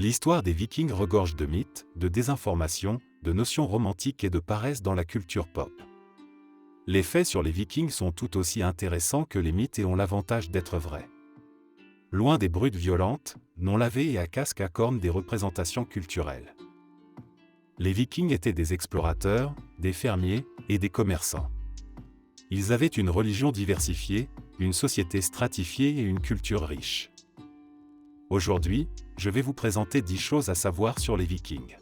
L'histoire des Vikings regorge de mythes, de désinformation, de notions romantiques et de paresse dans la culture pop. Les faits sur les Vikings sont tout aussi intéressants que les mythes et ont l'avantage d'être vrais. Loin des brutes violentes, non lavées et à casque à cornes des représentations culturelles. Les Vikings étaient des explorateurs, des fermiers et des commerçants. Ils avaient une religion diversifiée, une société stratifiée et une culture riche. Aujourd'hui, je vais vous présenter 10 choses à savoir sur les Vikings.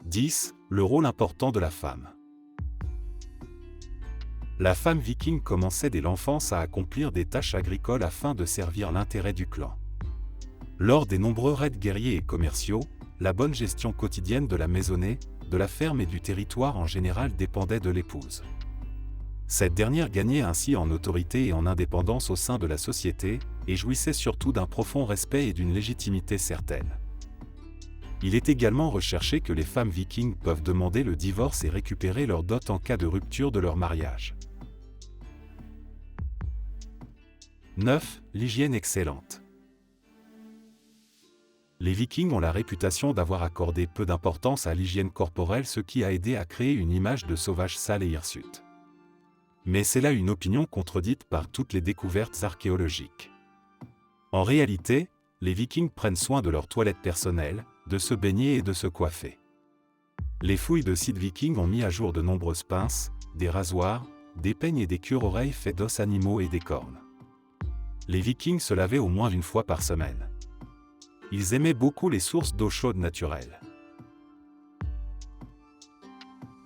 10. Le rôle important de la femme. La femme viking commençait dès l'enfance à accomplir des tâches agricoles afin de servir l'intérêt du clan. Lors des nombreux raids guerriers et commerciaux, la bonne gestion quotidienne de la maisonnée, de la ferme et du territoire en général dépendait de l'épouse. Cette dernière gagnait ainsi en autorité et en indépendance au sein de la société, et jouissait surtout d'un profond respect et d'une légitimité certaine. Il est également recherché que les femmes vikings peuvent demander le divorce et récupérer leur dot en cas de rupture de leur mariage. 9. L'hygiène excellente. Les Vikings ont la réputation d'avoir accordé peu d'importance à l'hygiène corporelle, ce qui a aidé à créer une image de sauvage sale et hirsute. Mais c'est là une opinion contredite par toutes les découvertes archéologiques. En réalité, les Vikings prennent soin de leur toilette personnelle, de se baigner et de se coiffer. Les fouilles de sites vikings ont mis à jour de nombreuses pinces, des rasoirs, des peignes et des cure-oreilles faits d'os animaux et des cornes. Les Vikings se lavaient au moins une fois par semaine. Ils aimaient beaucoup les sources d'eau chaude naturelle.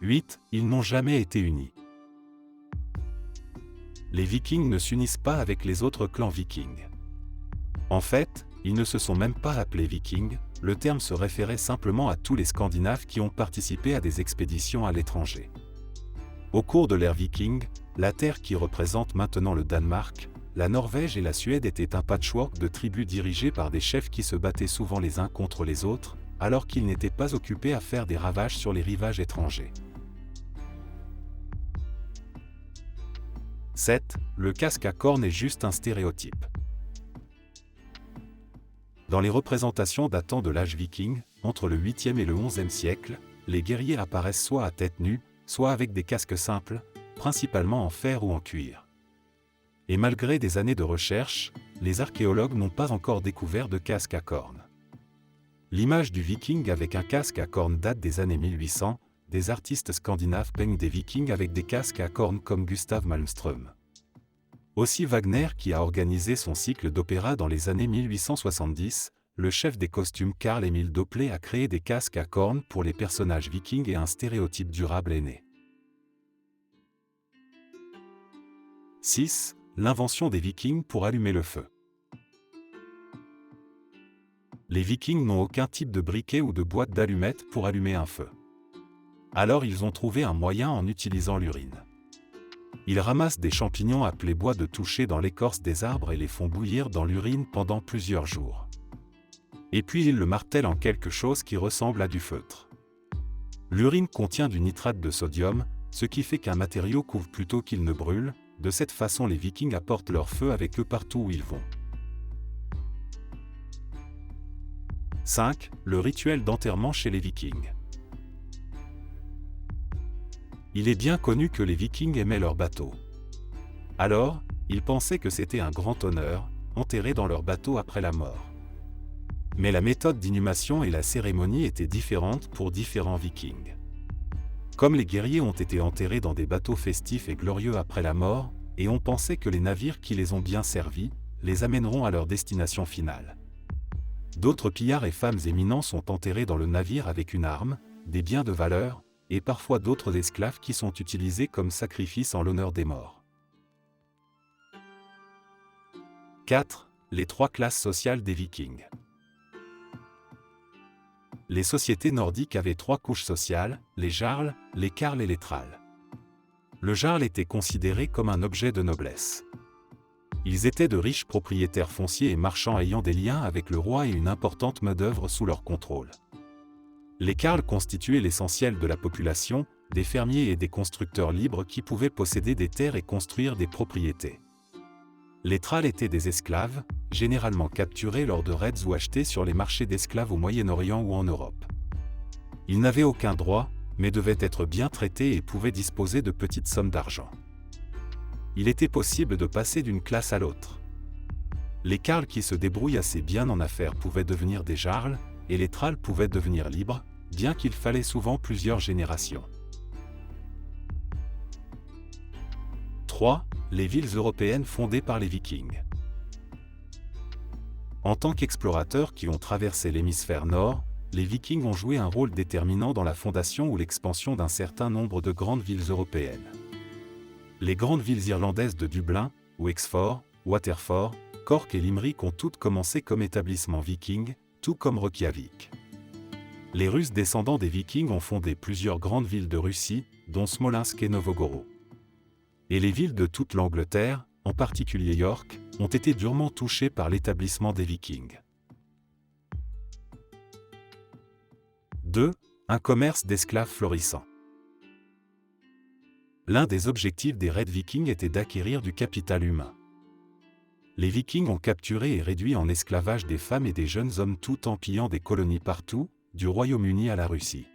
8. Ils n'ont jamais été unis. Les Vikings ne s'unissent pas avec les autres clans vikings. En fait, ils ne se sont même pas appelés Vikings, le terme se référait simplement à tous les Scandinaves qui ont participé à des expéditions à l'étranger. Au cours de l'ère viking, la terre qui représente maintenant le Danemark, la Norvège et la Suède était un patchwork de tribus dirigées par des chefs qui se battaient souvent les uns contre les autres, alors qu'ils n'étaient pas occupés à faire des ravages sur les rivages étrangers. 7. Le casque à cornes est juste un stéréotype. Dans les représentations datant de l'âge viking, entre le 8e et le 11e siècle, les guerriers apparaissent soit à tête nue, soit avec des casques simples, principalement en fer ou en cuir. Et malgré des années de recherche, les archéologues n'ont pas encore découvert de casque à cornes. L'image du viking avec un casque à cornes date des années 1800, des artistes scandinaves peignent des vikings avec des casques à cornes comme Gustav Malmström. Aussi Wagner qui a organisé son cycle d'opéra dans les années 1870, le chef des costumes Carl-Emil Doppler a créé des casques à cornes pour les personnages vikings et un stéréotype durable est né. 6. L'invention des Vikings pour allumer le feu. Les Vikings n'ont aucun type de briquet ou de boîte d'allumettes pour allumer un feu. Alors ils ont trouvé un moyen en utilisant l'urine. Ils ramassent des champignons appelés bois de toucher dans l'écorce des arbres et les font bouillir dans l'urine pendant plusieurs jours. Et puis ils le martèlent en quelque chose qui ressemble à du feutre. L'urine contient du nitrate de sodium, ce qui fait qu'un matériau couvre plutôt qu'il ne brûle. De cette façon les Vikings apportent leur feu avec eux partout où ils vont. 5. Le rituel d'enterrement chez les Vikings. Il est bien connu que les Vikings aimaient leurs bateaux. Alors, ils pensaient que c'était un grand honneur, enterrer dans leur bateau après la mort. Mais la méthode d'inhumation et la cérémonie étaient différentes pour différents Vikings. Comme les guerriers ont été enterrés dans des bateaux festifs et glorieux après la mort, et on pensait que les navires qui les ont bien servis, les amèneront à leur destination finale. D'autres pillards et femmes éminents sont enterrés dans le navire avec une arme, des biens de valeur, et parfois d'autres esclaves qui sont utilisés comme sacrifice en l'honneur des morts. 4. Les 3 classes sociales des Vikings. Les sociétés nordiques avaient 3 couches sociales, les jarls, les carls et les thralls. Le jarl était considéré comme un objet de noblesse. Ils étaient de riches propriétaires fonciers et marchands ayant des liens avec le roi et une importante main-d'œuvre sous leur contrôle. Les carls constituaient l'essentiel de la population, des fermiers et des constructeurs libres qui pouvaient posséder des terres et construire des propriétés. Les thralls étaient des esclaves, généralement capturés lors de raids ou achetés sur les marchés d'esclaves au Moyen-Orient ou en Europe. Ils n'avaient aucun droit, mais devaient être bien traités et pouvaient disposer de petites sommes d'argent. Il était possible de passer d'une classe à l'autre. Les carls qui se débrouillent assez bien en affaires pouvaient devenir des jarls, et les thralls pouvaient devenir libres, bien qu'il fallait souvent plusieurs générations. 3. Les villes européennes fondées par les Vikings. En tant qu'explorateurs qui ont traversé l'hémisphère nord, les Vikings ont joué un rôle déterminant dans la fondation ou l'expansion d'un certain nombre de grandes villes européennes. Les grandes villes irlandaises de Dublin, Wexford, Waterford, Cork et Limerick ont toutes commencé comme établissements vikings, tout comme Reykjavik. Les Russes descendants des Vikings ont fondé plusieurs grandes villes de Russie, dont Smolensk et Novgorod. Et les villes de toute l'Angleterre, en particulier York, ont été durement touchées par l'établissement des Vikings. 2. Un commerce d'esclaves florissant. L'un des objectifs des raids vikings était d'acquérir du capital humain. Les Vikings ont capturé et réduit en esclavage des femmes et des jeunes hommes tout en pillant des colonies partout, du Royaume-Uni à la Russie.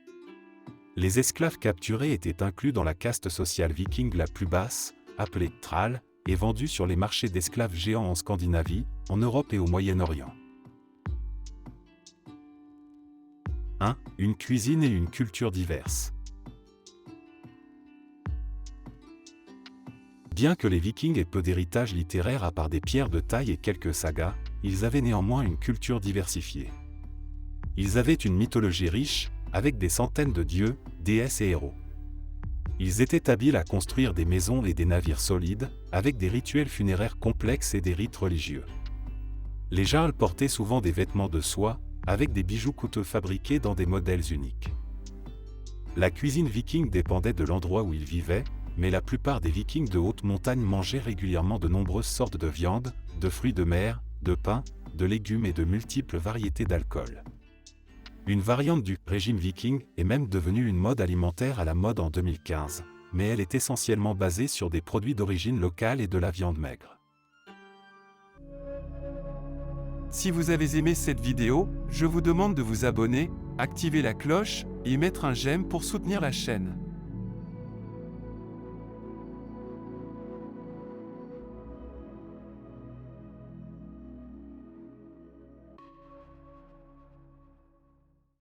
Les esclaves capturés étaient inclus dans la caste sociale viking la plus basse, appelée thrall, et vendus sur les marchés d'esclaves géants en Scandinavie, en Europe et au Moyen-Orient. 1. Une cuisine et une culture diverses. Bien que les Vikings aient peu d'héritage littéraire à part des pierres de taille et quelques sagas, ils avaient néanmoins une culture diversifiée. Ils avaient une mythologie riche, avec des centaines de dieux, déesses et héros. Ils étaient habiles à construire des maisons et des navires solides, avec des rituels funéraires complexes et des rites religieux. Les jarls portaient souvent des vêtements de soie, avec des bijoux coûteux fabriqués dans des modèles uniques. La cuisine viking dépendait de l'endroit où ils vivaient, mais la plupart des Vikings de haute montagne mangeaient régulièrement de nombreuses sortes de viande, de fruits de mer, de pain, de légumes et de multiples variétés d'alcool. Une variante du régime viking est même devenue une mode alimentaire à la mode en 2015, mais elle est essentiellement basée sur des produits d'origine locale et de la viande maigre. Si vous avez aimé cette vidéo, je vous demande de vous abonner, activer la cloche et mettre un j'aime pour soutenir la chaîne.